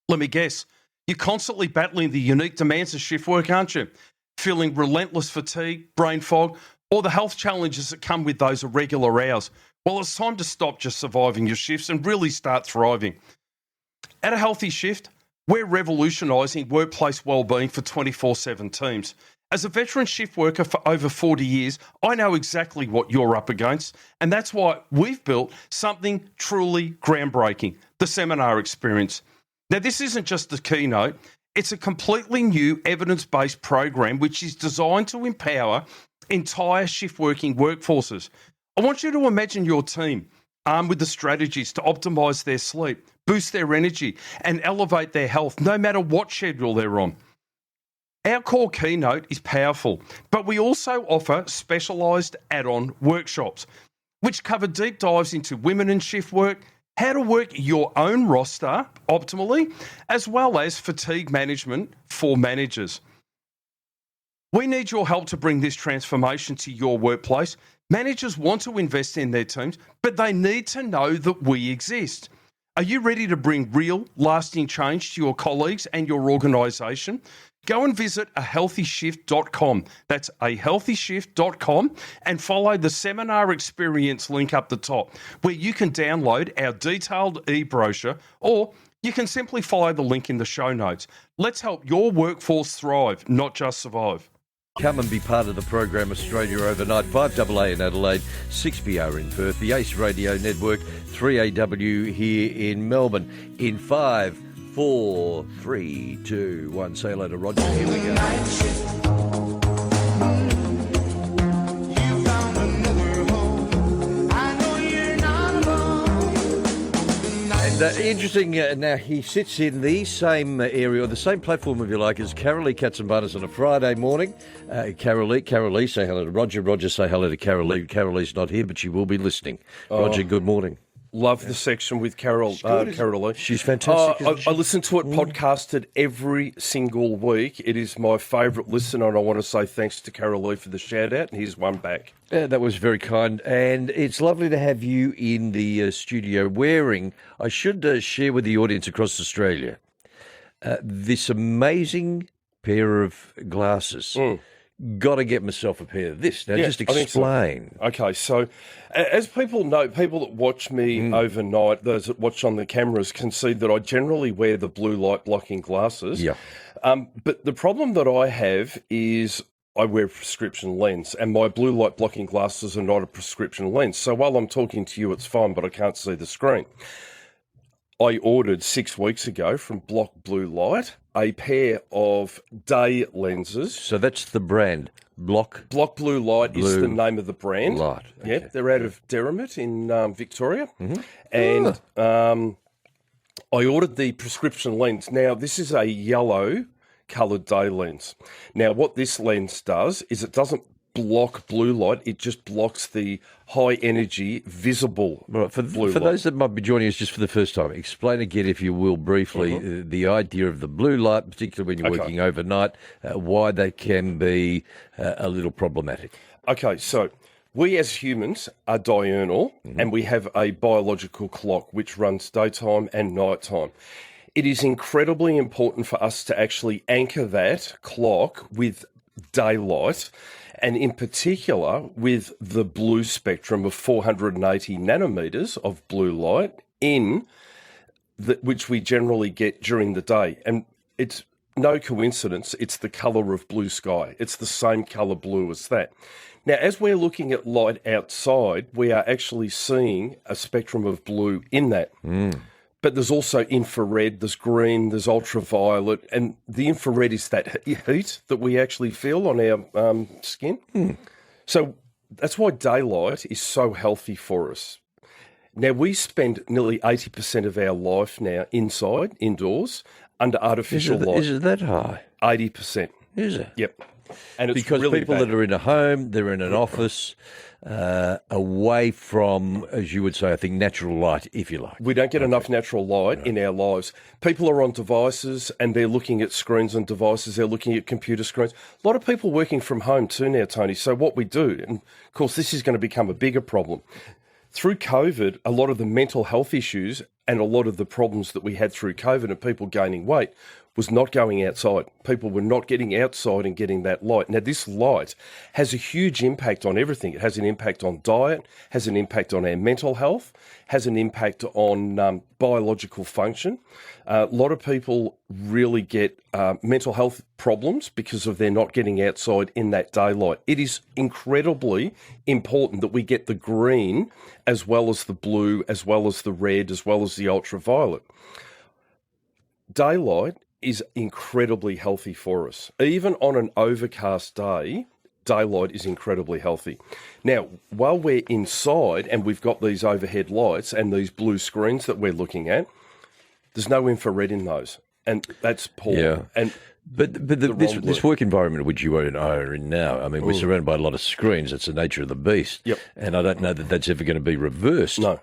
Let me guess. You're constantly battling the unique demands of shift work, aren't you? Feeling relentless fatigue, brain fog, or the health challenges that come with those irregular hours. Well, it's time to stop just surviving your shifts and really start thriving. At A Healthy Shift, we're revolutionising workplace wellbeing for 24/7 teams. As a veteran shift worker for over 40 years, I know exactly what you're up against, and that's why we've built something truly groundbreaking, the seminar experience. Now, this isn't just a keynote, it's a completely new evidence-based program which is designed to empower entire shift-working workforces. I want you to imagine your team armed with the strategies to optimise their sleep, boost their energy, and elevate their health, no matter what schedule they're on. Our core keynote is powerful, but we also offer specialised add-on workshops, which cover deep dives into women in shift work, how to work your own roster optimally, as well as fatigue management for managers. We need your help to bring this transformation to your workplace. Managers want to invest in their teams, but they need to know that we exist. Are you ready to bring real, lasting change to your colleagues and your organisation? Go and visit ahealthyshift.com. That's ahealthyshift.com, and follow the seminar experience link up the top, where you can download our detailed e-brochure, or you can simply follow the link in the show notes. Let's help your workforce thrive, not just survive. Come and be part of the program Australia Overnight, 5AA in Adelaide, 6PR in Perth, the Ace Radio Network, 3AW here in Melbourne. In 5, 4, 3, 2, 1. Say hello to Roger. Here we go. Interesting, now he sits in the same area, or the same platform, if you like, as Carolee Katsimbanis on a Friday morning. Carolee, say hello to Roger. Roger, say hello to Carolee. Carolee's not here, but she will be listening. Roger, good morning. Love the section with Carolee. She's fantastic. I listen to it podcasted every single week. It is my favourite listen, and I want to say thanks to Carolee for the shout-out, and here's one back. That was very kind, and it's lovely to have you in the studio wearing, I should share with the audience across Australia, this amazing pair of glasses. Got to get myself a pair of this. Now, just explain. So. Okay, so as people know, people that watch me overnight, those that watch on the cameras, can see that I generally wear the blue light blocking glasses. Yeah. But the problem that I have is I wear a prescription lens, and my blue light blocking glasses are not a prescription lens. So while I'm talking to you, it's fine, but I can't see the screen. I ordered 6 weeks ago from Block Blue Light a pair of day lenses. So that's the brand, Block Blue Light is the name of the brand. Light. Okay. Yeah, they're out of Derrimut in Victoria. And I ordered the prescription lens. Now, this is a yellow coloured day lens. Now, what this lens does is it doesn't block blue light, it just blocks the high energy visible blue light. For those that might be joining us just for the first time, explain again, if you will, briefly, the idea of the blue light, particularly when you're working overnight, why they can be a little problematic. Okay, so we as humans are diurnal, and we have a biological clock which runs daytime and nighttime. It is incredibly important for us to actually anchor that clock with daylight, and in particular with the blue spectrum of 480 nanometers of blue light which we generally get during the day. And it's no coincidence, it's the colour of blue sky. It's the same colour blue as that. Now, as we're looking at light outside, we are actually seeing a spectrum of blue in that. But there's also infrared, there's green, there's ultraviolet, and the infrared is that heat that we actually feel on our skin. So that's why daylight is so healthy for us. Now, we spend nearly 80% of our life now indoors, under artificial light. Is it that high? 80%. Is it? Yep. And it's because really people bad. that are in a home, they're in an office, away from, as you would say, I think, natural light, if you like. We don't get enough natural light in our lives. People are on devices and they're looking at screens and devices. They're looking at computer screens. A lot of people working from home too now, Tony. So what we do, and of course this is going to become a bigger problem, through COVID, a lot of the mental health issues and a lot of the problems that we had through COVID and people gaining weight was not going outside. People were not getting outside and getting that light. Now, this light has a huge impact on everything. It has an impact on diet, has an impact on our mental health, has an impact on biological function. A lot of people really get mental health problems because of their not getting outside in that daylight. It is incredibly important that we get the green as well as the blue, as well as the red, as well as the ultraviolet. Daylight is incredibly healthy for us. Even on an overcast day, daylight is incredibly healthy. Now, while we're inside and we've got these overhead lights and these blue screens that we're looking at, there's no infrared in those. And that's poor. Yeah. And But this work environment which you are in now, I mean, we're surrounded by a lot of screens. That's the nature of the beast. Yep. And I don't know that that's ever going to be reversed. No.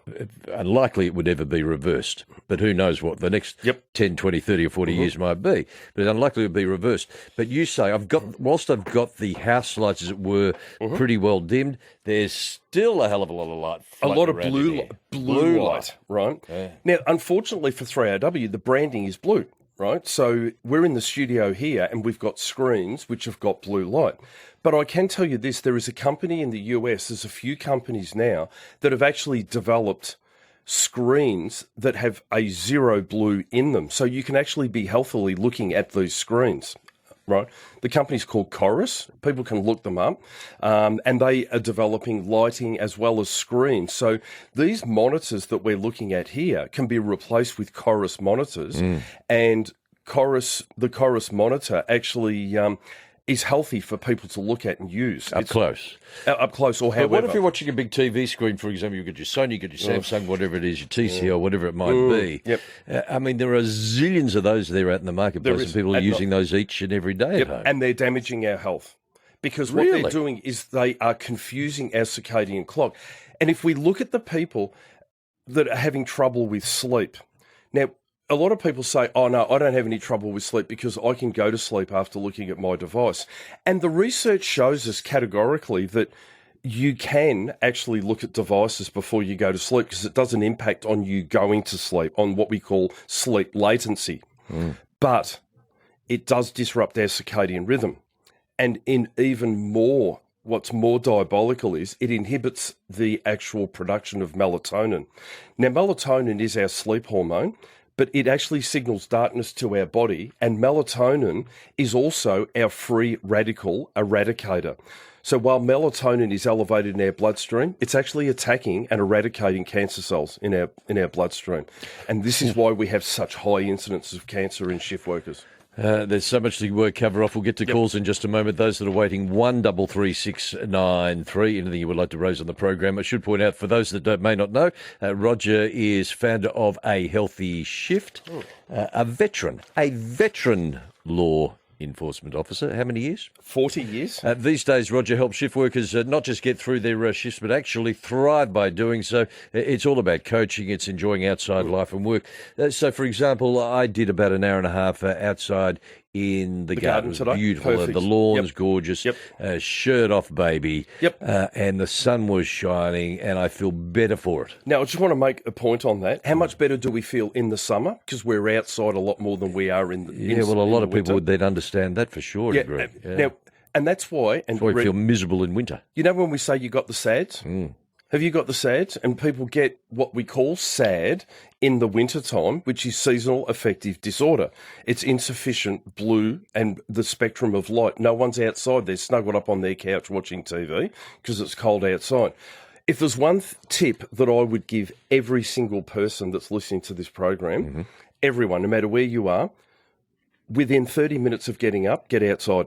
Unlikely it would ever be reversed. But who knows what the next 10, 20, 30 or 40 years might be. But it's unlikely to be reversed. But you say, whilst I've got the house lights, as it were, pretty well dimmed, there's still a hell of a lot of light. a lot of around in blue here. light, right? Yeah. Now, unfortunately for 3RW, the branding is blue. Right, so we're in the studio here and we've got screens which have got blue light. But I can tell you this, there is a company in the US, there's a few companies now that have actually developed screens that have a zero blue in them. So you can actually be healthily looking at these screens. Right, the company's called Chorus. People can look them up, and they are developing lighting as well as screens. So these monitors that we're looking at here can be replaced with Chorus monitors, and the Chorus monitor actually is healthy for people to look at and use. Up close. Up close, or however. But what if you're watching a big TV screen, for example, you've got your Sony, you've got your Samsung, whatever it is, your TCL, whatever it might be. Yep. I mean, there are zillions of those there out in the marketplace, and people are using those each and every day at home. And they're damaging our health. Because what they're doing is they are confusing our circadian clock. And if we look at the people that are having trouble with sleep, now, a lot of people say, oh, no, I don't have any trouble with sleep because I can go to sleep after looking at my device. And the research shows us categorically that you can actually look at devices before you go to sleep because it doesn't impact on you going to sleep, on what we call sleep latency. But it does disrupt our circadian rhythm. And in even more, what's more diabolical is it inhibits the actual production of melatonin. Now, melatonin is our sleep hormone, but it actually signals darkness to our body, and melatonin is also our free radical eradicator. So while melatonin is elevated in our bloodstream, it's actually attacking and eradicating cancer cells in our bloodstream. And this is why we have such high incidence of cancer in shift workers. There's so much to cover off. We'll get to calls in just a moment. Those that are waiting, 133693. Anything you would like to raise on the program? I should point out, for those that may not know, Roger is founder of A Healthy Shift, a veteran law enforcement officer. How many years? 40 years. These days, Roger helps shift workers not just get through their shifts, but actually thrive by doing so. It's all about coaching. It's enjoying outside life and work. So, for example, I did about an hour and a half outside in the garden. It was beautiful. Perfect. The lawn's gorgeous. Shirt off, baby. And the sun was shining, and I feel better for it. Now, I just want to make a point on that. How much better do we feel in the summer? Because we're outside a lot more than we are in the winter. Well, a lot of people would then understand that for sure. Agree. Now, and that's why. And that's why we feel miserable in winter. You know when we say you got the SADs? Have you got the SADs? And people get what we call SAD in the wintertime, which is seasonal affective disorder. It's insufficient blue and the spectrum of light. No one's outside. They're snuggled up on their couch watching TV because it's cold outside. If there's one tip that I would give every single person that's listening to this program, everyone, no matter where you are, within 30 minutes of getting up, get outside.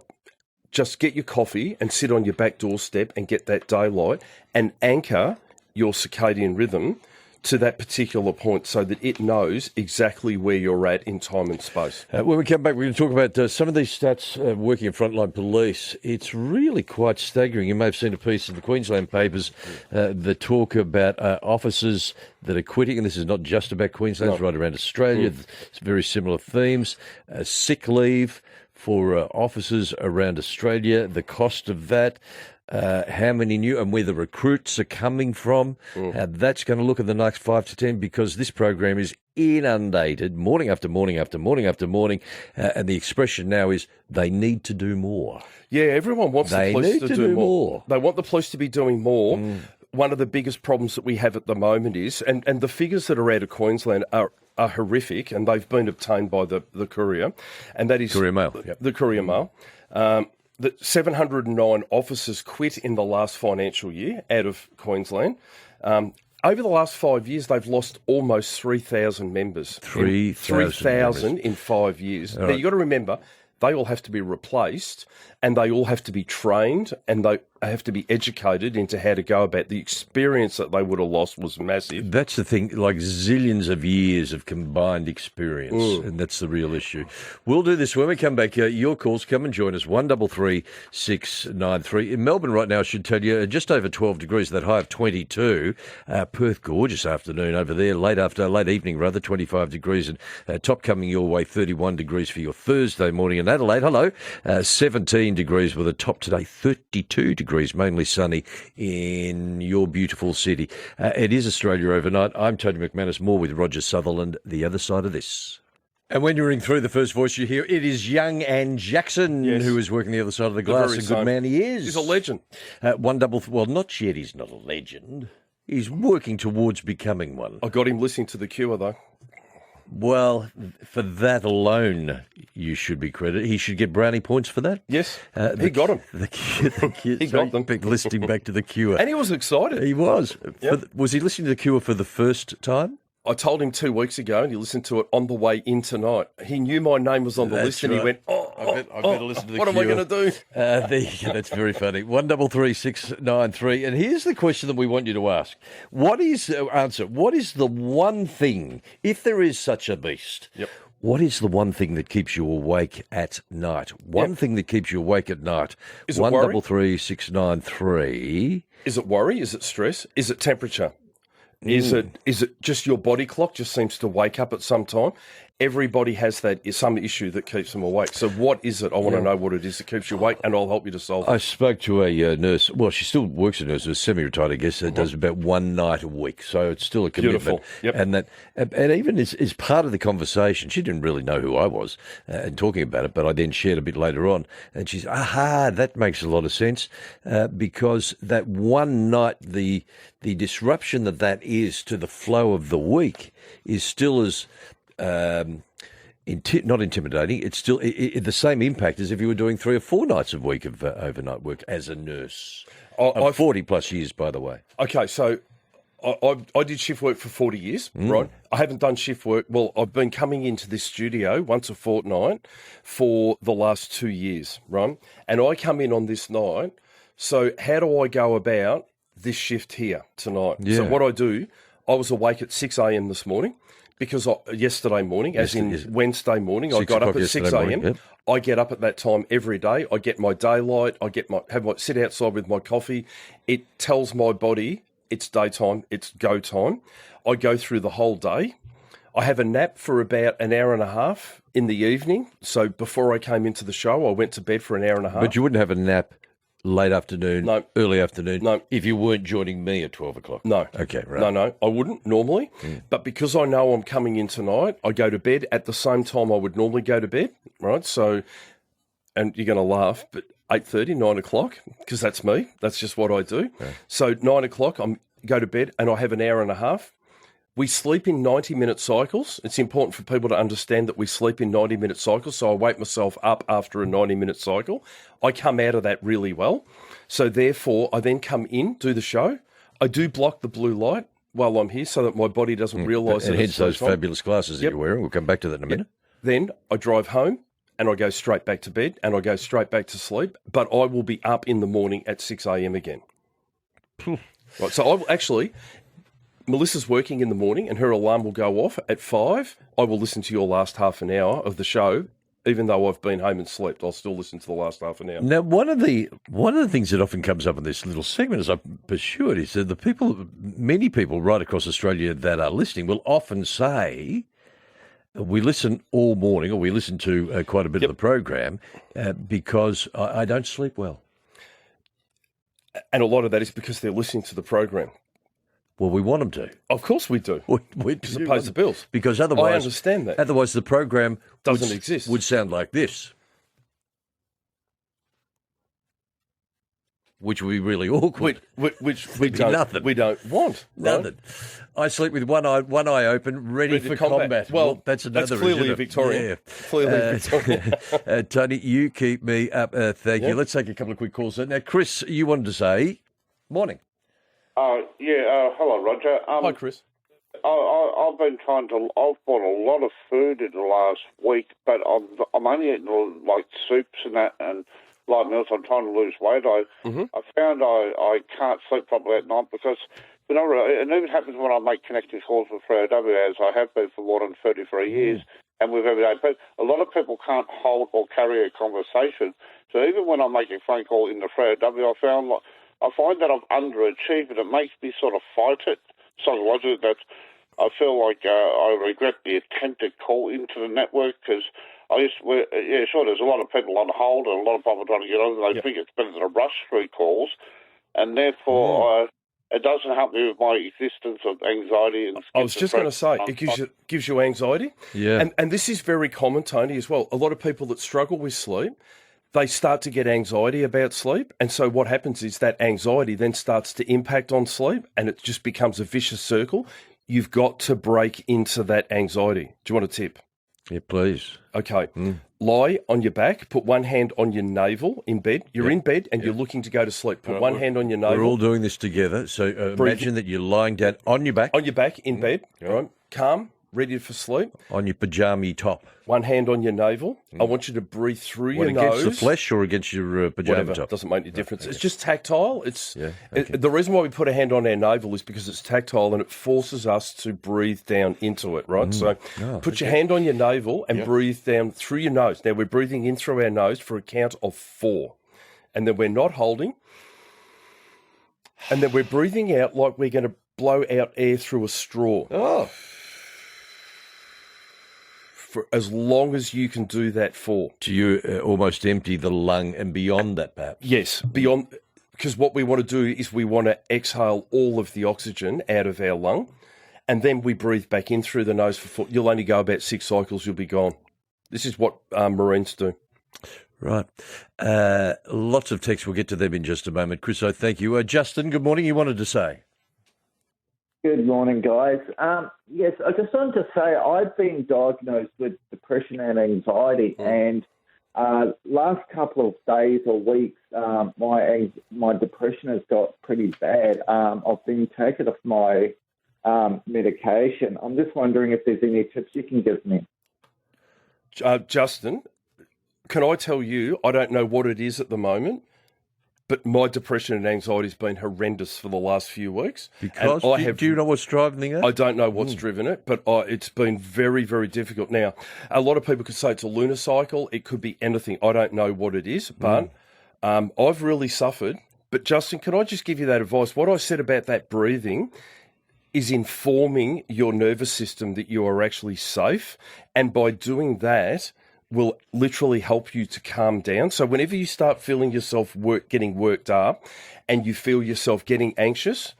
Just get your coffee and sit on your back doorstep and get that daylight and anchor your circadian rhythm to that particular point so that it knows exactly where you're at in time and space. When we come back, we're going to talk about some of these stats working in frontline police. It's really quite staggering. You may have seen a piece in the Queensland papers that talk about officers that are quitting, and this is not just about Queensland, it's right around Australia. It's very similar themes. Sick leave for officers around Australia, the cost of that. how many new and where the recruits are coming from, how that's going to look in the next 5 to 10, because this program is inundated morning after morning after morning after morning, and the expression now is they need to do more. Yeah, everyone wants the police to do more. They want the police to be doing more. One of the biggest problems that we have at the moment is, and the figures that are out of Queensland are horrific, and they've been obtained by the Courier, and that is Courier Mail. Yep. The Courier Mail. That 709 officers quit in the last financial year out of Queensland. Over the last 5 years, they've lost almost 3,000 members. 3,000 in 5 years. Now, you've got to remember, they all have to be replaced, and they all have to be trained, and they have to be educated into how to go about. The experience that they would have lost was massive. That's the thing, like zillions of years of combined experience, and that's the real issue. We'll do this when we come back. Your calls, come and join us, 133693. 693. In Melbourne right now, I should tell you, just over 12 degrees, that high of 22. Perth, gorgeous afternoon over there, late evening, 25 degrees, and top coming your way, 31 degrees for your Thursday morning in Adelaide. Hello, 17 degrees with a top today, 32 degrees, mainly sunny in your beautiful city. It is Australia Overnight. I'm Tony McManus, more with Roger Sutherland, the other side of this. And when you ring through, the first voice you hear, it is young Ann Jackson, who is working the other side of the glass. A good man he is. He's a legend. Well, not yet, he's not a legend. He's working towards becoming one. I got him listening to The Cure, though. Well, for that alone, you should be credited. He should get brownie points for that. Yes, he got them. He got them. Listening back to The Cure. And he was excited. He was. Yep. Was he listening to The Cure for the first time? I told him 2 weeks ago, and he listened to it on the way in tonight. He knew my name was on the list, and he went, I better listen to The Cure. What am I going to do? That's very funny. 133693. And here's the question that we want you to ask. What is the one thing, if there is such a beast, what is the one thing that keeps you awake at night? One thing that keeps you awake at night. Is it worry? 133693. Is it worry? Is it stress? Is it temperature? Is it just your body clock just seems to wake up at some time? Everybody has some issue that keeps them awake. So what is it? I want to know what it is that keeps you awake, and I'll help you to solve it. I spoke to a nurse. Well, she still works as a nurse, semi-retired, I guess. Does about one night a week, so it's still a commitment. Beautiful. Yep. And even as part of the conversation, she didn't really know who I was and talking about it, but I then shared a bit later on, and she's, that makes a lot of sense because that one night, the disruption that is to the flow of the week is still as not intimidating. It's still the same impact as if you were doing 3 or 4 nights a week of overnight work as a nurse. 40 plus years, by the way. Okay, so I did shift work for 40 years, right? I haven't done shift work. Well, I've been coming into this studio once a fortnight for the last 2 years, right? And I come in on this night. So how do I go about this shift here tonight? Yeah. So what I do, I was awake at 6 a.m. this morning. Because yesterday morning, Wednesday morning, I got up at 6 a.m. Yep. I get up at that time every day. I get my daylight. I sit outside with my coffee. It tells my body it's daytime. It's go time. I go through the whole day. I have a nap for about an hour and a half in the evening. So before I came into the show, I went to bed for an hour and a half. But you wouldn't have a nap late afternoon, early afternoon, if you weren't joining me at 12 o'clock? No. Okay, right. No, I wouldn't normally. But because I know I'm coming in tonight, I go to bed at the same time I would normally go to bed, right? So, and you're going to laugh, but 8:30, 9 o'clock, because that's me. That's just what I do. Okay. So 9 o'clock, I go to bed and I have an hour and a half. We sleep in 90-minute cycles. It's important for people to understand that we sleep in 90-minute cycles, so I wake myself up after a 90-minute cycle. I come out of that really well. So therefore, I then come in, do the show. I do block the blue light while I'm here so that my body doesn't realise that it's hence those fabulous glasses that you're wearing. We'll come back to that in a minute. Then I drive home and I go straight back to bed and I go straight back to sleep, but I will be up in the morning at 6 a.m. again. Right, so I will actually... Melissa's working in the morning and her alarm will go off at 5. I will listen to your last half an hour of the show. Even though I've been home and slept, I'll still listen to the last half an hour. Now, one of the things that often comes up in this little segment as I pursue it is that many people right across Australia that are listening will often say, we listen all morning or we listen to quite a bit of the program because I don't sleep well. And a lot of that is because they're listening to the program. Well, we want them to. Of course we do. We Because it pays the bills. Because otherwise, I understand that. Otherwise, the program Doesn't exist. Would sound like this, which would be really awkward. Which Would be nothing. we don't want. Right? Nothing. I sleep with one eye open, ready for combat. Well, that's another. That's clearly isn't a it? Victorian. Yeah. Clearly Victorian. Tony, you keep me up. Thank you. Let's take a couple of quick calls. Now, Chris, you wanted to say, morning. Hello, Roger. Hi, Chris. I've been trying to. I've bought a lot of food in the last week, but I'm only eating like soups and that and light meals. I'm trying to lose weight. I found I can't sleep properly at night because it even happens when I make connecting calls with 3OW, as I have been for more than 33 years, and with every day. But a lot of people can't hold or carry a conversation. So even when I make a phone call in the 3OW, I find that I've underachieved, and it makes me sort of fight it psychologically. That I feel like I regret the attempted call into the network because there's a lot of people on hold and a lot of people trying to get on. They think it's better to rush through calls, and therefore it doesn't help me with my existence of anxiety. And I was just going to say, it gives you anxiety. Yeah. And this is very common, Tony, as well. A lot of people that struggle with sleep, they start to get anxiety about sleep. And so what happens is that anxiety then starts to impact on sleep and it just becomes a vicious circle. You've got to break into that anxiety. Do you want a tip? Yeah, please. Okay. Lie on your back, put one hand on your navel in bed. You're in bed and you're looking to go to sleep. Put one hand on your navel. We're all doing this together. So imagine that you're lying down on your back. On your back in bed, right? Calm, ready for sleep. On your pajama top. One hand on your navel. I want you to breathe through your nose. Against the flesh or against your pajama Whatever, top? doesn't make any difference. It's just tactile. Okay. The reason why we put a hand on our navel is because it's tactile and it forces us to breathe down into it, right? So put your hand on your navel and breathe down through your nose. Now we're breathing in through our nose for a count of 4. And then we're not holding. And then we're breathing out like we're going to blow out air through a straw. Oh. For as long as you can do that for. Do you almost empty the lung and beyond that, perhaps? Yes, beyond, because what we want to do is we want to exhale all of the oxygen out of our lung, and then we breathe back in through the nose for 4. You'll only go about 6 cycles, you'll be gone. This is what Marines do. Right. Lots of texts. We'll get to them in just a moment. Chris, thank you. Justin, good morning. You wanted to say? Good morning, guys. Yes, I just wanted to say I've been diagnosed with depression and anxiety, and last couple of days or weeks, my depression has got pretty bad. I've been taken off my medication. I'm just wondering if there's any tips you can give me. Justin, can I tell you, I don't know what it is at the moment, but my depression and anxiety has been horrendous for the last few weeks. Because do you know what's driving it? I don't know what's driven it, but it's been very, very difficult. Now, a lot of people could say it's a lunar cycle. It could be anything. I don't know what it is, but I've really suffered. But Justin, can I just give you that advice? What I said about that breathing is informing your nervous system that you are actually safe. And by doing that, will literally help you to calm down. So whenever you start feeling yourself getting worked up and you feel yourself getting anxious,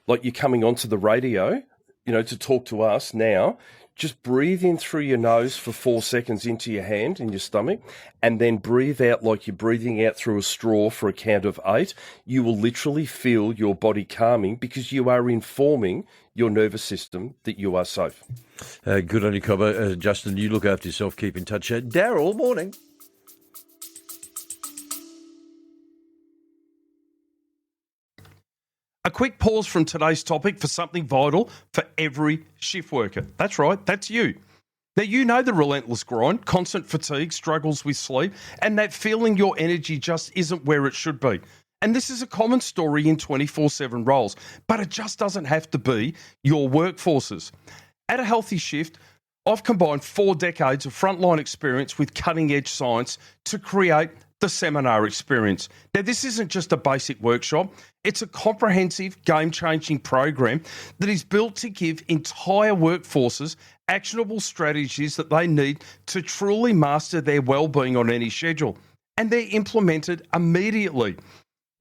like you're coming onto the radio, to talk to us now, just breathe in through your nose for 4 seconds into your hand in your stomach, and then breathe out like you're breathing out through a straw for a count of 8. You will literally feel your body calming because you are informing your nervous system that you are safe. Good on you, Cobbo. Justin, you look after yourself. Keep in touch. Daryl, morning. A quick pause from today's topic for something vital for every shift worker. That's right, that's you. Now, you know the relentless grind, constant fatigue, struggles with sleep, and that feeling your energy just isn't where it should be. And this is a common story in 24/7 roles, but it just doesn't have to be your workforces. At a healthy shift, I've combined 4 decades of frontline experience with cutting-edge science to create the seminar experience. Now, this isn't just a basic workshop. It's a comprehensive, game-changing program that is built to give entire workforces actionable strategies that they need to truly master their well-being on any schedule. And they're implemented immediately.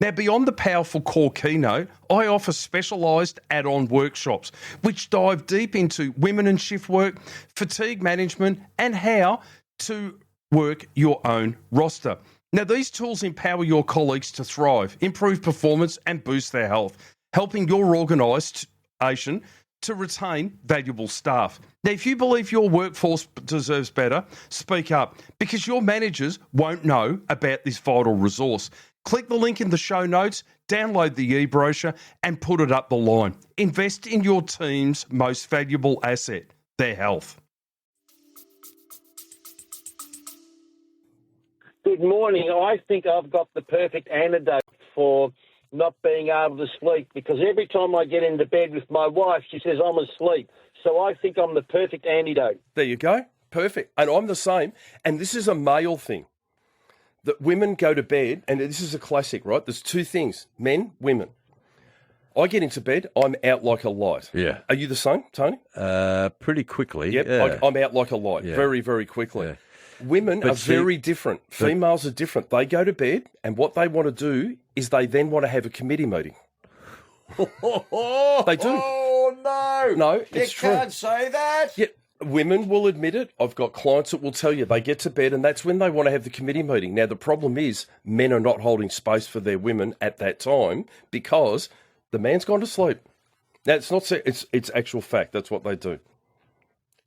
Now, beyond the powerful core keynote, I offer specialised add-on workshops which dive deep into women and shift work, fatigue management, and how to work your own roster. Now, these tools empower your colleagues to thrive, improve performance, and boost their health, helping your organisation to retain valuable staff. Now, if you believe your workforce deserves better, speak up, because your managers won't know about this vital resource. Click the link in the show notes, download the e-brochure, and put it up the line. Invest in your team's most valuable asset, their health. Good morning. I think I've got the perfect antidote for not being able to sleep, because every time I get into bed with my wife, she says I'm asleep. So I think I'm the perfect antidote. There you go. Perfect. And I'm the same. And this is a male thing. That women go to bed, and this is a classic, right? There's two things, men, women. I get into bed, I'm out like a light. Yeah. Are you the same, Tony? Pretty quickly. Yep, Yeah. I'm out like a light, very, very quickly. Yeah. Women are very different. Females are different. They go to bed, and what they want to do is they then want to have a committee meeting. They do. Oh, no. No, it's true. You can't say that. Yeah. Women will admit it. I've got clients that will tell you they get to bed and that's when they want to have the committee meeting. Now, the problem is men are not holding space for their women at that time because the man's gone to sleep. Now, it's not, it's actual fact. That's what they do.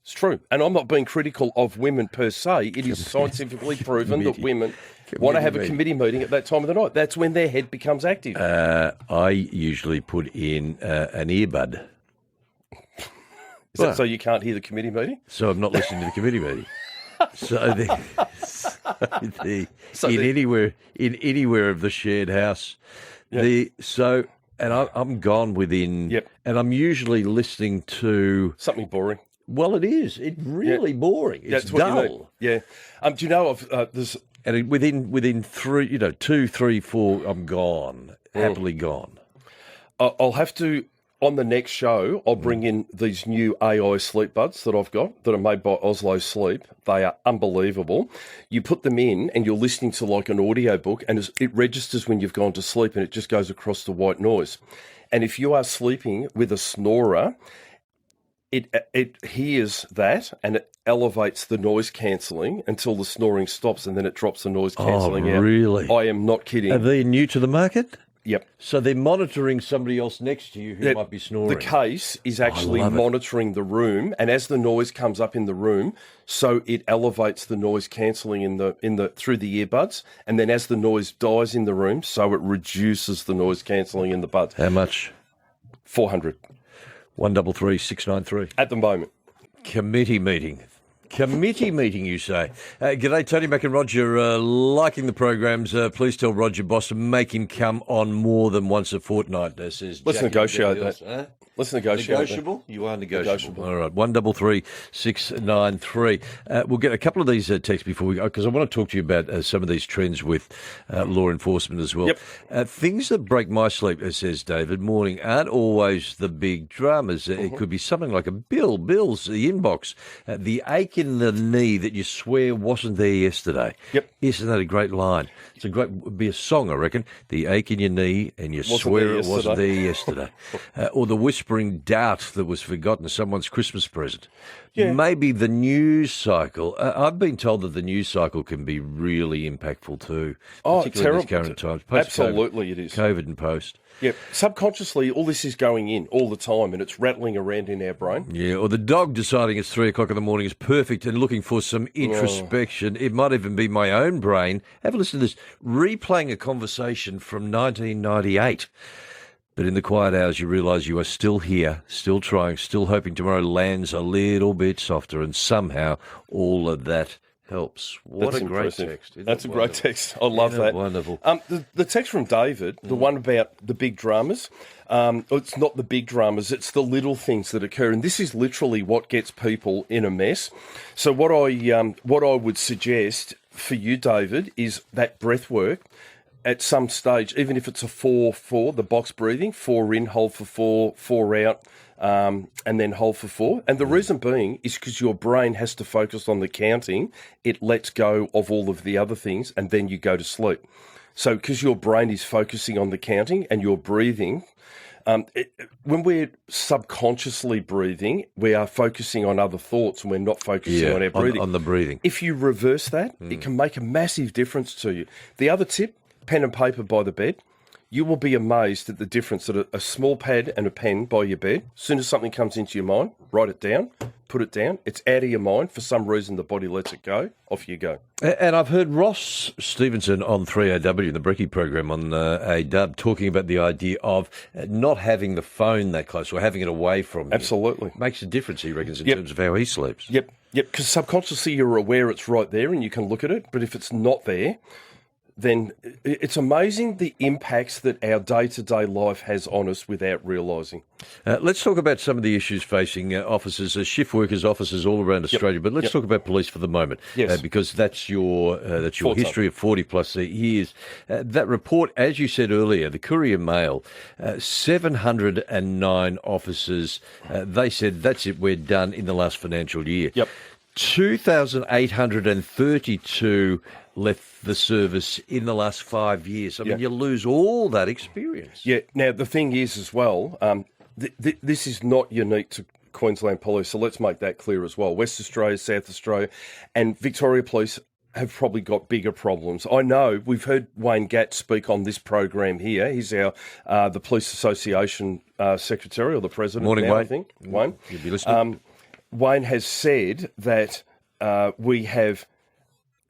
It's true. And I'm not being critical of women per se. It is scientifically proven that women want to have a committee meeting at that time of the night. That's when their head becomes active. I usually put in an earbud. Is that so you can't hear the committee meeting? So I'm not listening to the committee meeting. In anywhere of the shared house, I'm gone within, and I'm usually listening to something boring. Well, it is. It's really boring. It's dull. Yeah. Do you know of there's and within 2, 3, 4, I'm gone, happily gone. I'll have to. On the next show, I'll bring in these new AI sleep buds that I've got that are made by Oslo Sleep. They are unbelievable. You put them in and you're listening to like an audio book and it registers when you've gone to sleep and it just goes across the white noise. And if you are sleeping with a snorer, it hears that and it elevates the noise cancelling until the snoring stops and then it drops the noise cancelling out. Really? I am not kidding. Are they new to the market? Yep. So they're monitoring somebody else next to you who might be snoring. The case is actually monitoring the room, and as the noise comes up in the room, so it elevates the noise cancelling in the through the earbuds, and then as the noise dies in the room, so it reduces the noise cancelling in the buds. How much? 400. 133 693 at the moment. Committee meeting. Committee meeting, you say. G'day, Tony Mac and Roger. Liking the programs. Please tell Roger Boss to make him come on more than once a fortnight, says Let's Jackie negotiate that. Huh? Let's negotiate. Negotiable? You are negotiable. All right, 133 693. We'll get a couple of these texts before we go, because I want to talk to you about some of these trends with law enforcement as well. Yep. Things that break my sleep, says David, morning, aren't always the big dramas. It could be something like a bill's the inbox, the ache in the knee that you swear wasn't there yesterday. Yep. Isn't that a great line? It's a great, would be a song, I reckon. The ache in your knee and you swear it wasn't there yesterday. Or the whispering doubt that was forgotten, someone's Christmas present. Yeah. Maybe the news cycle. I've been told that the news cycle can be really impactful too. Terrible. In these current times. Absolutely it is. COVID and post. Yeah, subconsciously, all this is going in all the time and it's rattling around in our brain. Yeah, or the dog deciding it's 3 o'clock in the morning is perfect and looking for some introspection. It might even be my own brain. Have a listen to this. Replaying a conversation from 1998. But in the quiet hours, you realise you are still here, still trying, still hoping tomorrow lands a little bit softer, and somehow all of that helps. What a great text. That's a great text. I love that. Wonderful. The text from David, the one about the big dramas, it's not the big dramas, it's the little things that occur. And this is literally what gets people in a mess. So what I would suggest for you, David, is that breath work. at some stage, even if it's a 4-4, the box breathing, 4 in, hold for 4, 4 out, and then hold for 4. And the reason being is because your brain has to focus on the counting. It lets go of all of the other things, and then you go to sleep. So because your brain is focusing on the counting and you're breathing, when we're subconsciously breathing, we are focusing on other thoughts and we're not focusing on our breathing. On the breathing. If you reverse that, it can make a massive difference to you. The other tip, pen and paper by the bed. You will be amazed at the difference that a small pad and a pen by your bed, as soon as something comes into your mind, write it down, put it down. It's out of your mind. For some reason, the body lets it go. Off you go. And I've heard Ross Stevenson on 3AW, the Brekkie program on AW, talking about the idea of not having the phone that close or having it away from you. Absolutely. Makes a difference, he reckons, in terms of how he sleeps. Yep, because subconsciously you're aware it's right there and you can look at it, but if it's not there, then it's amazing the impacts that our day-to-day life has on us without realising. Let's talk about some of the issues facing officers, shift workers, officers all around Australia. But let's talk about police for the moment, because that's your history of 40-plus years. That report, as you said earlier, the Courier Mail, 709 officers, they said, that's it, we're done in the last financial year. 2,832 left the service in the last 5 years. I mean, you lose all that experience. Yeah. Now, the thing is as well, this is not unique to Queensland Police, so let's make that clear as well. West Australia, South Australia, and Victoria Police have probably got bigger problems. I know we've heard Wayne Gatt speak on this program here. He's our the Police Association secretary or the president. Morning, now, Wayne. I think. Wayne. You'll be listening. Wayne has said that we have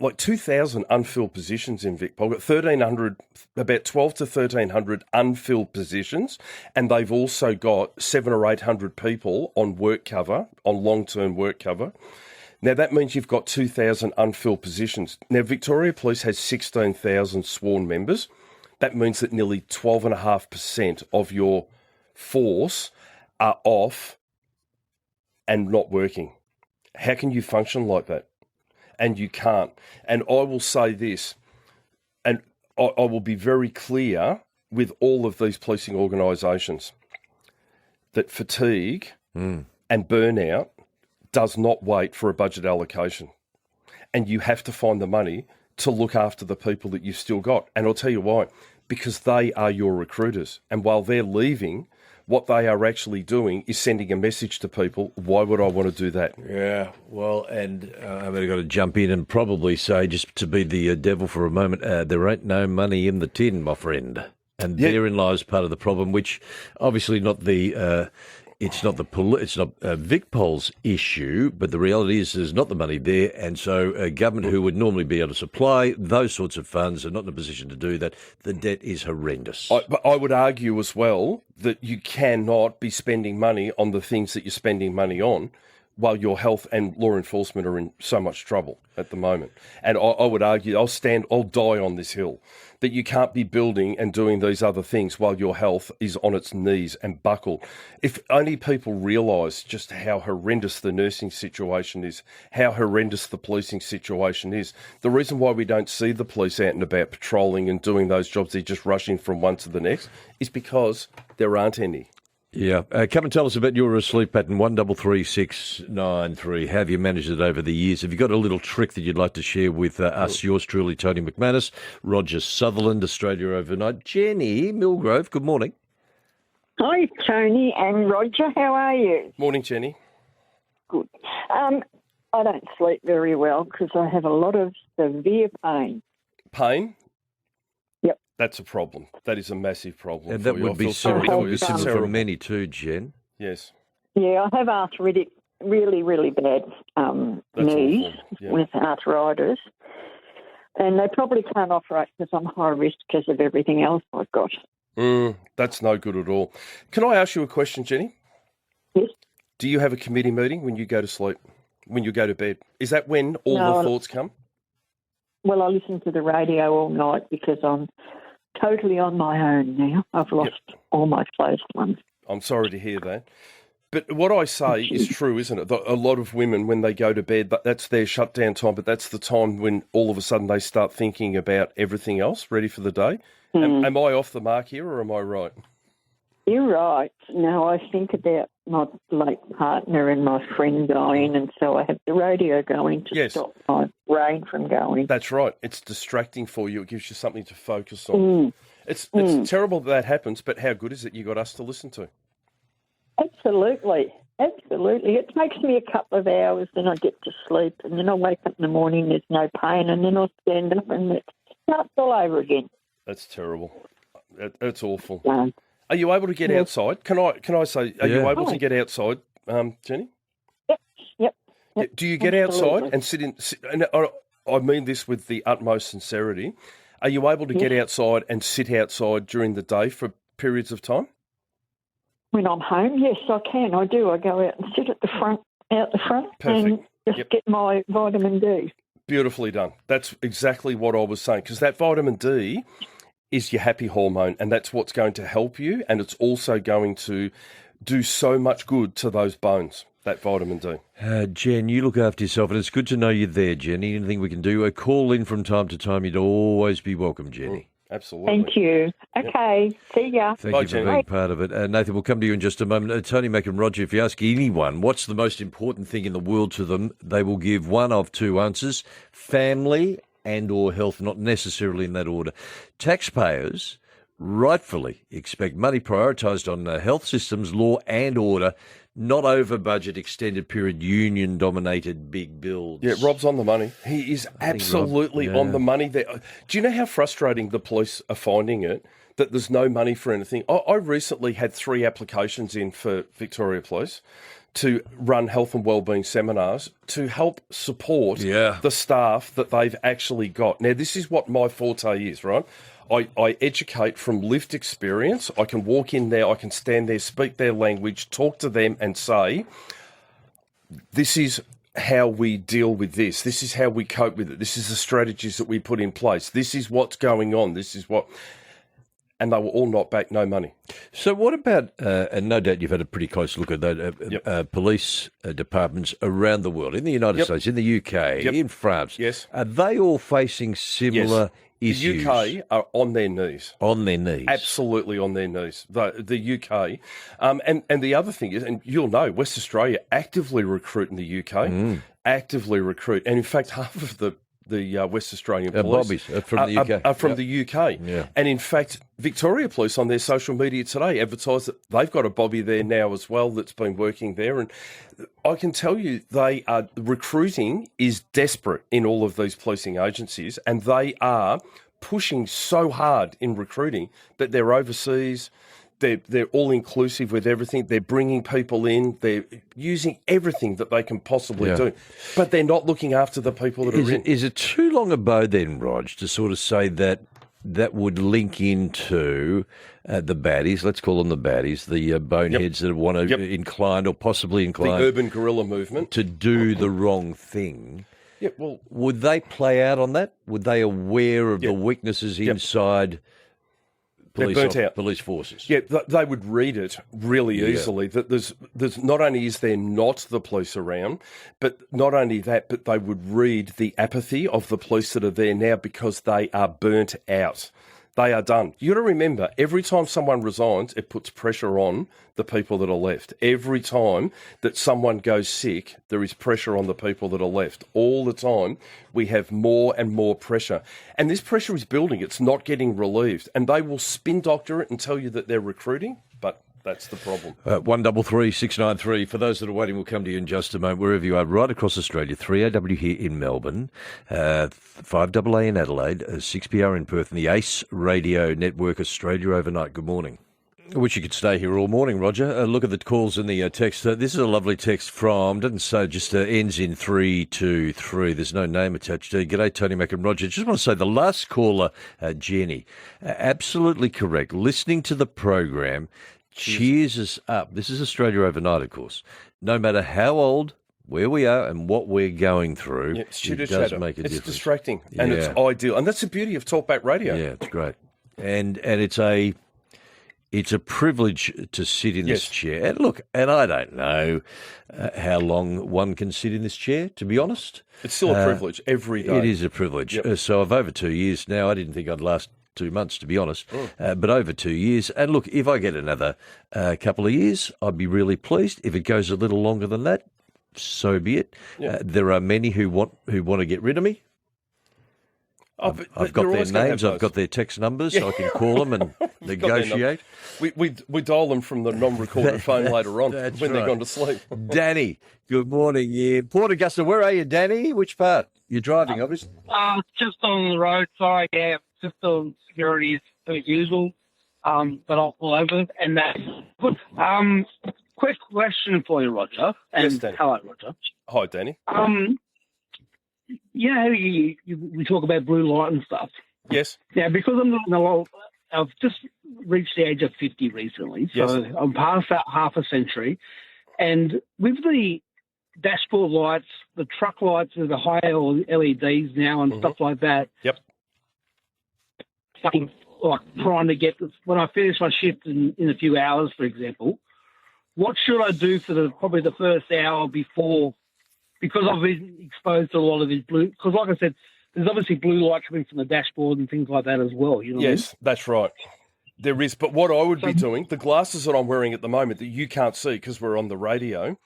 like 2,000 unfilled positions in Vic. I've got 1,300, about 12 to 1,300 unfilled positions, and they've also got 700 or 800 people on work cover, on long-term work cover. Now, that means you've got 2,000 unfilled positions. Now, Victoria Police has 16,000 sworn members. That means that nearly 12.5% of your force are off and not working. How can you function like that? And you can't. And I will say this, and I will be very clear with all of these policing organisations, that fatigue and burnout does not wait for a budget allocation. And you have to find the money to look after the people that you've still got. And I'll tell you why. Because they are your recruiters. And while they're leaving, what they are actually doing is sending a message to people. Why would I want to do that? Yeah, well, and I've got to jump in and probably say, just to be the devil for a moment, there ain't no money in the tin, my friend. And therein lies part of the problem, which obviously not the... It's not VicPol's issue, but the reality is there's not the money there, and so a government who would normally be able to supply those sorts of funds are not in a position to do that. The debt is horrendous. But I would argue as well that you cannot be spending money on the things that you're spending money on while your health and law enforcement are in so much trouble at the moment. And I would argue, I'll die on this hill, that you can't be building and doing these other things while your health is on its knees and buckled. If only people realise just how horrendous the nursing situation is, how horrendous the policing situation is. The reason why we don't see the police out and about patrolling and doing those jobs, they're just rushing from one to the next, is because there aren't any. Yeah. Come and tell us about your sleep pattern, 133693. How have you managed it over the years? Have you got a little trick that you'd like to share with us, yours truly, Tony McManus, Roger Sutherland, Australia Overnight, Jenny Milgrove, good morning. Hi, Tony and Roger. How are you? Morning, Jenny. Good. I don't sleep very well because I have a lot of severe pain. Pain? Yep. That's a problem. That is a massive problem. And that for you. would be similar for many too, Jen. Yes. Yeah, I have arthritic, really, really bad knees with arthritis. And they probably can't operate because I'm high risk because of everything else I've got. That's no good at all. Can I ask you a question, Jenny? Yes. Do you have a committee meeting when you go to sleep, when you go to bed? Is that when all the thoughts come? Well, I listen to the radio all night because I'm totally on my own now. I've lost all my close ones. I'm sorry to hear that. But what I say is true, isn't it? A lot of women, when they go to bed, that's their shutdown time, but that's the time when all of a sudden they start thinking about everything else, ready for the day. Am I off the mark here, or am I right? You're right. No, I think about my late partner and my friend dying, and so I have the radio going to stop my brain from going. That's right. It's distracting for you. It gives you something to focus on. It's terrible that happens, but how good is it you got us to listen to? Absolutely. It takes me a couple of hours, then I get to sleep, and then I wake up in the morning, there's no pain, and then I stand up and it starts all over again. That's terrible. That's awful. Are you able to get outside? Can I say, are you able to get outside, Jenny? Yep. Do you get outside and sit in? And I mean this with the utmost sincerity. Are you able to get outside and sit outside during the day for periods of time? When I'm home, yes, I can. I do. I go out and sit out the front, Perfect. and just get my vitamin D. Beautifully done. That's exactly what I was saying, because that vitamin D is your happy hormone, and that's what's going to help you, and it's also going to do so much good to those bones, that vitamin D. Jen, you look after yourself, and it's good to know you're there, Jenny. Anything we can do, a call in from time to time, you'd always be welcome, Jenny. Absolutely. Thank you. Okay, see ya. Thank you for being part of it. Nathan, we'll come to you in just a moment. Tony, Mac and Roger, if you ask anyone what's the most important thing in the world to them, they will give one of two answers: family and or health, not necessarily in that order. Taxpayers rightfully expect money prioritised on health systems, law and order, not over budget, extended period, union-dominated big builds. Yeah, Rob's on the money. He is absolutely on the money there. Do you know how frustrating the police are finding it, that there's no money for anything? I recently had 3 applications in for Victoria Police to run health and wellbeing seminars to help support the staff that they've actually got. Now, this is what my forte is, right? I educate from lived experience. I can walk in there, I can stand there, speak their language, talk to them and say, this is how we deal with this. This is how we cope with it. This is the strategies that we put in place. This is what's going on. This is what... And they were all not back, no money. So what about, and no doubt you've had a pretty close look at that, police departments around the world, in the United States, in the UK, in France. Yes. Are they all facing similar issues? The UK are on their knees. On their knees. Absolutely on their knees. The UK. And the other thing is, and you'll know, West Australia actively recruit in the UK, actively recruit. And in fact, half of the West Australian police Bobbies from the UK. Are from the UK. Yeah. And in fact, Victoria Police on their social media today advertised that they've got a Bobby there now as well that's been working there. And I can tell you recruiting is desperate in all of these policing agencies, and they are pushing so hard in recruiting that they're overseas. They're all inclusive with everything. They're bringing people in. They're using everything that they can possibly do, but they're not looking after the people that are in. Is it too long a bow then, Rog, to sort of say that that would link into the baddies? Let's call them the baddies, the boneheads that want to inclined or possibly inclined, the urban guerrilla movement, to do the wrong thing. Yeah, well, would they play out on that? Would they aware of the weaknesses inside? Police forces. Yeah, they would read it really easily. That there's not only is there not the police around, but not only that, but they would read the apathy of the police that are there now because they are burnt out. They are done. You got to remember, every time someone resigns, it puts pressure on the people that are left. Every time that someone goes sick, there is pressure on the people that are left. All the time, we have more and more pressure. And this pressure is building. It's not getting relieved. And they will spin doctor it and tell you that they're recruiting, but that's the problem. 133 693. For those that are waiting, we'll come to you in just a moment, wherever you are, right across Australia. 3AW here in Melbourne, 5AA in Adelaide, 6PR in Perth, and the ACE Radio Network Australia overnight. Good morning. I wish you could stay here all morning, Roger. Look at the calls in the text. This is a lovely text from, doesn't say, just ends in 323. There's no name attached. G'day, Tony, Mac and Roger. Just want to say the last caller, Jenny, absolutely correct. Listening to the program cheers us up. This is Australia overnight, of course. No matter how old, where we are and what we're going through, it does make a difference. It's distracting and it's ideal. And that's the beauty of talkback radio. Yeah, it's great. And it's a... It's a privilege to sit in this Yes. chair. And look, and I don't know how long one can sit in this chair, to be honest. It's still a privilege every day. It is a privilege. Yep. So I've over 2 years now. I didn't think I'd last 2 months, to be honest, but over 2 years. And look, if I get another couple of years, I'd be really pleased. If it goes a little longer than that, so be it. Yeah. There are many who want to get rid of me. Oh, but I've got you're their always gonna names, have I've got their text numbers, so I can call them and got their negotiate. We dial them from the non-recorded phone later on That's when they're right. gone to sleep. Danny, good morning. Yeah, Port Augusta, where are you, Danny? Which part? You're driving, obviously. Just on the road, sorry, yeah, just on security as usual, but I'll pull over and that's good. Quick question for you, Roger. And Yes, Danny. hello, Roger. Hi, Danny. You know how we talk about blue light and stuff. Yes. Now, because I'm not in a lot, I've just reached the age of 50 recently, so Yes. I'm past that half a century. And with the dashboard lights, the truck lights with the higher LEDs now and stuff like that. Yep. Something like trying to get, when I finish my shift in a few hours, for example, what should I do for probably the first hour before, because I've been exposed to a lot of this blue, because like I said, there's obviously blue light coming from the dashboard and things like that as well. You know what I mean? Yes, that's right. There is. But what I would be doing, the glasses that I'm wearing at the moment that you can't see because we're on the radio,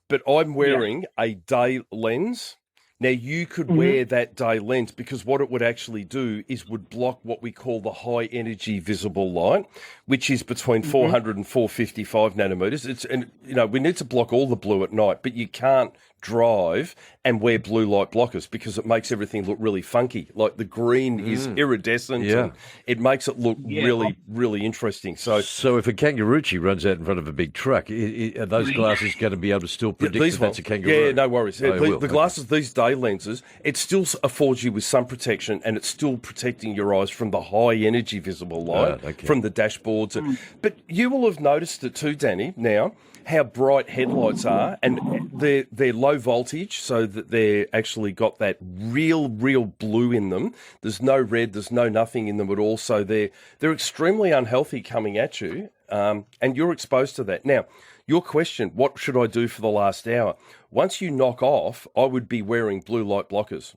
but I'm wearing a day lens. Now, you could wear that day lens because what it would actually do is would block what we call the high energy visible light, which is between 400 and 455 nanometers. And we need to block all the blue at night, but you can't drive and wear blue light blockers because it makes everything look really funky. Like the green is iridescent and it makes it look really, really interesting. So if a kangaroochie runs out in front of a big truck, are those glasses going to be able to still predict these that that's a kangaroo? Yeah, no worries. Oh, it will. The glasses, these day lenses, it still affords you with some protection and it's still protecting your eyes from the high energy visible light from the dashboards. But you will have noticed it too, Danny, now, how bright headlights are, and they're low voltage, so that they're actually got that real blue in them. There's no red, there's no nothing in them at all. So they're extremely unhealthy coming at you, and you're exposed to that. Now, your question, what should I do for the last hour? Once you knock off, I would be wearing blue light blockers.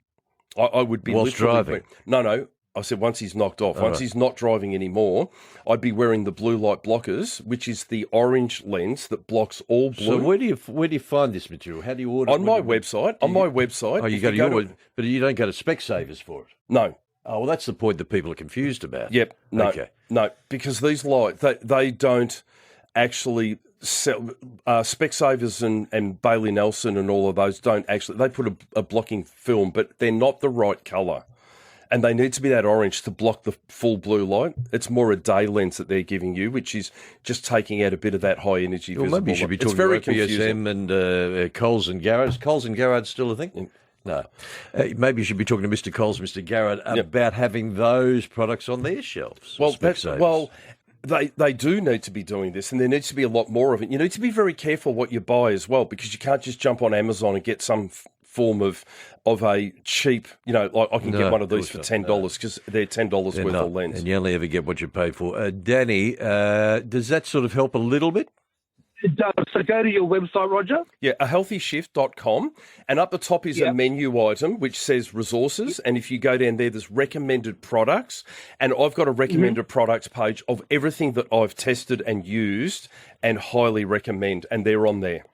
I would be whilst driving. No. I said once he's knocked off, once he's not driving anymore, I'd be wearing the blue light blockers, which is the orange lens that blocks all blue. So where do you find this material? How do you order it? On my website. Oh, you go to your website, but you don't go to Specsavers for it. No. Oh, well, that's the point that people are confused about. Yep. No. Okay. No, because these lights they don't actually sell. Specsavers and Bailey Nelson and all of those don't actually. They put a blocking film, but they're not the right colour. And they need to be that orange to block the full blue light. It's more a day lens that they're giving you, which is just taking out a bit of that high energy visible Well, maybe you should be light. talking It's very about confusing. PSM and Coles and Garrett's. Coles and Garrett's still a thing? No. Maybe you should be talking to Mr. Coles, Mr. Garrett, about having those products on their shelves. They do need to be doing this, and there needs to be a lot more of it. You need to be very careful what you buy as well, because you can't just jump on Amazon and get some form of a cheap, like I can get one of these for $10 because they're $10 worth of lens. And you only ever get what you pay for. Danny, does that sort of help a little bit? It does. So go to your website, Roger. Yeah, ahealthyshift.com, and up the top is a menu item which says resources, and if you go down there's recommended products, and I've got a recommended products page of everything that I've tested and used and highly recommend, and they're on there.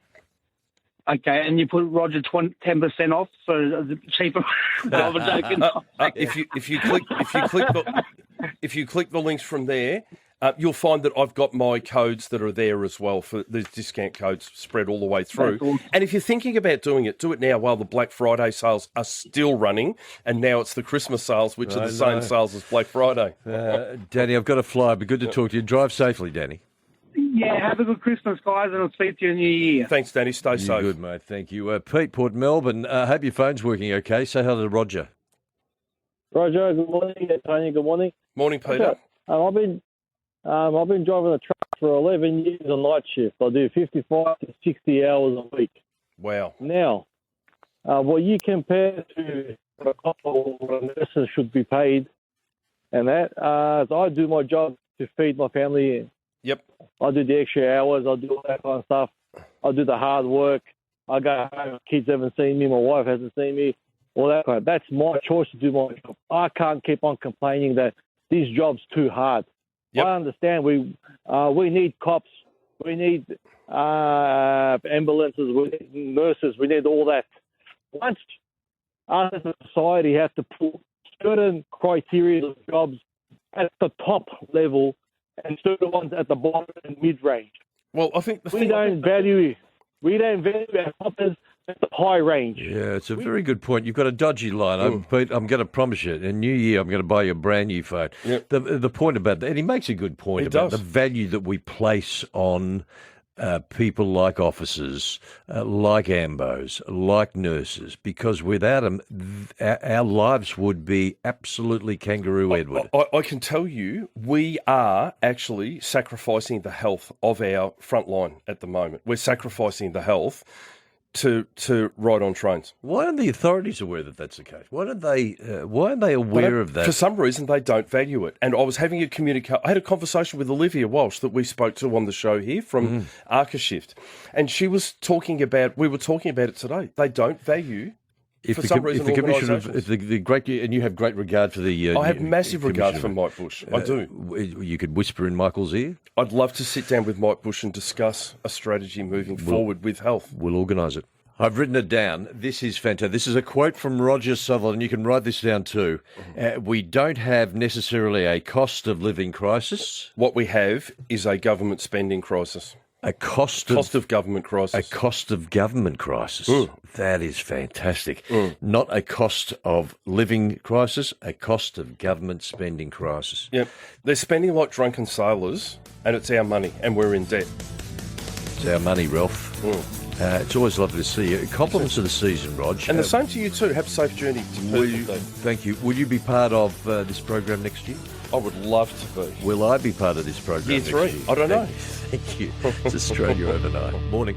Okay, and you put Roger 10% off, so it's cheaper. No, I'm joking. If you click the links from there, you'll find that I've got my codes that are there as well for the discount codes spread all the way through. Awesome. And if you're thinking about doing it, do it now while the Black Friday sales are still running, and now it's the Christmas sales, which are the same sales as Black Friday. Danny, I've got to fly. It'd be good to talk to you. Drive safely, Danny. Yeah, have a good Christmas, guys, and I'll speak to you in the new year. Thanks, Danny. Stay safe. Good, mate. Thank you. Pete, Port Melbourne, hope your phone's working okay. Say hello to Roger. Roger, good morning. Tony, good morning. Morning, Peter. I've been driving a truck for 11 years on night shift. I do 55 to 60 hours a week. Wow. Now, what you compare to what a couple of nurses should be paid, and that, I do my job to feed my family Yep. I do the extra hours. I do all that kind of stuff. I do the hard work. I go home. Kids haven't seen me. My wife hasn't seen me. All that kind of. That's my choice to do my job. I can't keep on complaining that this job's too hard. Yep. I understand. We need cops. We need ambulances. We need nurses. We need all that. Once us as a society have to put certain criteria of jobs at the top level and certain ones at the bottom and mid-range. Well, I think we don't value our toppers at the high range. Yeah, it's a very good point. You've got a dodgy line, Pete. I'm going to promise you, in New Year, I'm going to buy you a brand new phone. Yep. The point about that, and he makes a good point about the value that we place on people like officers, like AMBOs, like nurses, because without them, our lives would be absolutely kangaroo Edward. I can tell you, we are actually sacrificing the health of our front line at the moment. We're sacrificing the health to ride on trains. Why aren't the authorities aware that that's the case? Why aren't they aware of that? For some reason, they don't value it. And I was having I had a conversation with Olivia Walsh that we spoke to on the show here from Arcashift, and we were talking about it today. They don't value. If the great, and you have great regard for the, I have massive regard for Mike Bush. I do. You could whisper in Michael's ear. I'd love to sit down with Mike Bush and discuss a strategy moving forward with health. We'll organise it. I've written it down. This is fantastic. This is a quote from Roger Sutherland. You can write this down too. We don't have necessarily a cost of living crisis. What we have is a government spending crisis. A cost of government crisis. A cost of government crisis. That is fantastic. Not a cost of living crisis, a cost of government spending crisis. Yep. They're spending like drunken sailors, and it's our money, and we're in debt. It's our money, Ralph. It's always lovely to see you. Compliments of the season, Rog. And the same to you too. Have a safe journey to Perth. Thank you. Will you be part of this program next year? I would love to be. Will I be part of this program Year 3? next year? I don't know. Thank you. It's Australia Overnight. Morning.